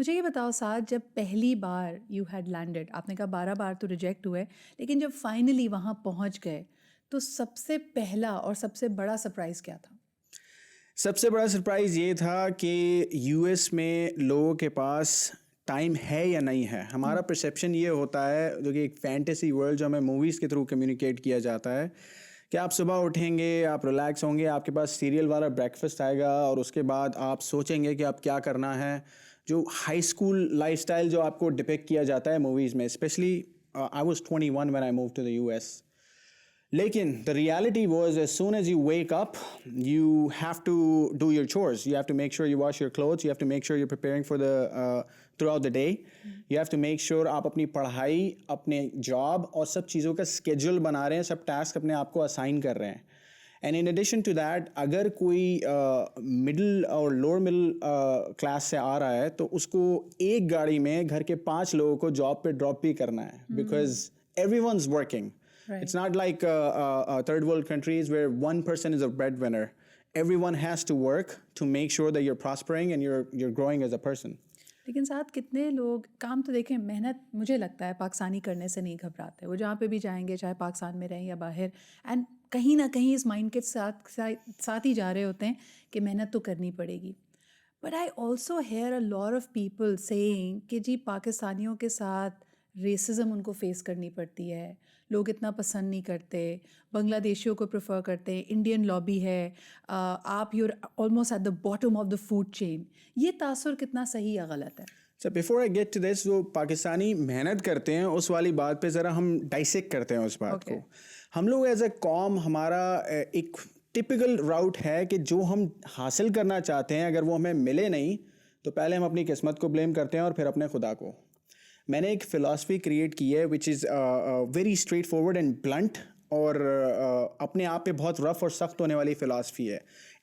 مجھے یہ بتاؤ ساتھ، جب پہلی بار یو ہیڈ لینڈڈ، آپ نے کہا 12 بار تو ریجیکٹ ہوئے، لیکن جب فائنلی وہاں پہنچ گئے تو سب سے پہلا اور سب سے بڑا سرپرائز کیا تھا؟ سب سے بڑا سرپرائز یہ تھا کہ یو ایس میں لوگوں کے پاس ٹائم ہے یا نہیں ہے. ہمارا پرسیپشن یہ ہوتا ہے، جو کہ ایک فینٹیسی ورلڈ جو ہمیں موویز کے تھرو کمیونیکیٹ کیا جاتا ہے، کہ آپ صبح اٹھیں گے، آپ ریلیکس ہوں گے، آپ کے پاس سیریل والا بریکفسٹ آئے گا، اور اس کے بعد آپ سوچیں گے کہ آپ کیا کرنا ہے. جو ہائی اسکول لائف اسٹائل جو آپ کو ڈپیکٹ کیا جاتا ہے موویز میں، specially I was 21 when I moved to the US. لیکن the reality was as soon as you wake up, you have to do your chores. You have to make sure you wash your clothes. You have to make sure you're preparing for the throughout the day. You have to make sure آپ اپنی پڑھائی، اپنے job اور سب چیزوں کا schedule بنا رہے ہیں، سب ٹاسک اپنے آپ کو اسائن کر رہے ہیں. And in addition to that, اگر کوئی مڈل اور لوور مڈل کلاس سے آ رہا ہے تو اس کو ایک گاڑی میں گھر کے 5 لوگوں کو جاب پہ ڈراپ بھی کرنا ہے، because every one is working. It's not like third world countries where one person is a breadwinner. Everyone has to work to make sure that you're prospering and you're growing as a person. لیکن ساتھ کتنے لوگ کام تو دیکھیں، محنت مجھے لگتا ہے پاکستانی کرنے سے نہیں گھبراتے. وہ جہاں پہ بھی جائیں گے، چاہے پاکستان میں رہیں یا باہر، اینڈ کہیں نہ کہیں اس مائنڈ کے ساتھ ہی جا رہے ہوتے ہیں کہ محنت تو کرنی پڑے گی. But I also hear a lot of people saying کہ جی پاکستانیوں کے ساتھ ریسزم ان کو فیس کرنی پڑتی ہے، لوگ اتنا پسند نہیں کرتے، بنگلہ دیشیوں کو پریفر کرتے ہیں، انڈین لابی ہے، آپ you're almost at the bottom of the food chain. یہ تاثر کتنا صحیح یا غلط ہے؟ So before I get to this، وہ پاکستانی محنت کرتے ہیں اس والی بات پہ ذرا ہم ڈائسیکٹ کرتے ہیں اس بات کو. ہم لوگ ایز اے قوم، ہمارا ایک ٹپیکل راؤٹ ہے کہ جو ہم حاصل کرنا چاہتے ہیں اگر وہ ہمیں ملے نہیں تو پہلے ہم اپنی قسمت کو بلیم کرتے ہیں اور پھر اپنے خدا کو. میں نے ایک فلاسفی کریٹ کی ہے which is very straightforward and blunt, اور اپنے آپ پہ بہت رف اور سخت ہونے والی فلاسفی ہے.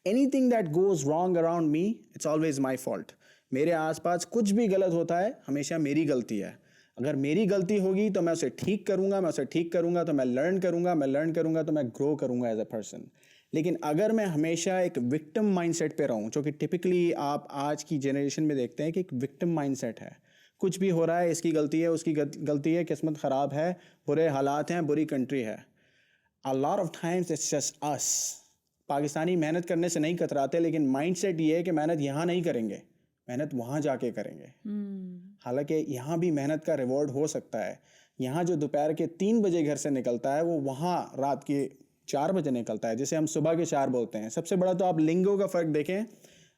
Anything that goes wrong around me, it's always my fault. میرے آس پاس کچھ بھی غلط ہوتا ہے ہمیشہ میری غلطی ہے. اگر میری غلطی ہوگی تو میں اسے ٹھیک کروں گا، میں اسے ٹھیک کروں گا تو میں لرن کروں گا، میں لرن کروں گا تو میں گرو کروں گا ایز اے پرسن. لیکن اگر میں ہمیشہ ایک وکٹم مائنڈ سیٹ پہ رہوں، جو کہ ٹپکلی آپ آج کی جنریشن میں دیکھتے ہیں کہ ایک وکٹم مائنڈ سیٹ ہے، کچھ بھی ہو رہا ہے اس کی غلطی ہے، اس کی غلطی ہے، قسمت خراب ہے، برے حالات ہیں، بری کنٹری ہے. A lot of times it's just us. Pakistani محنت کرنے سے نہیں کتراتے، لیکن مائنڈ سیٹ یہ ہے کہ محنت یہاں نہیں کریں گے، محنت وہاں جا کے کریں گے. حالانکہ یہاں بھی محنت کا ریوارڈ ہو سکتا ہے. یہاں جو دوپہر کے 3 بجے گھر سے نکلتا ہے وہ وہاں رات کے 4 بجے نکلتا ہے، جسے ہم صبح کے 4 بولتے ہیں. سب سے بڑا تو آپ لنگو کا فرق دیکھیں،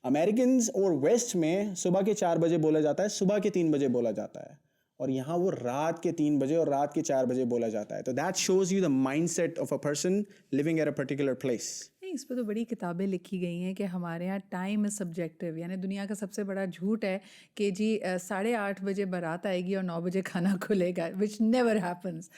امریکنز اور ویسٹ میں صبح کے 4 بجے بولا جاتا ہے، صبح کے 3 بجے بولا جاتا ہے، اور یہاں وہ رات کے 3 بجے اور رات کے 4 بجے بولا جاتا ہے. تو that shows you the mind set of a person living at a particular place. نہیں، اس پہ تو بڑی کتابیں لکھی گئی ہیں کہ ہمارے یہاں ٹائم از سبجیکٹیو. یعنی دنیا کا سب سے بڑا جھوٹ ہے کہ جی 8:30 بجے بارات آئے گی اور 9 بجے کھانا کھلے گا، وچ نیور ہیپنس.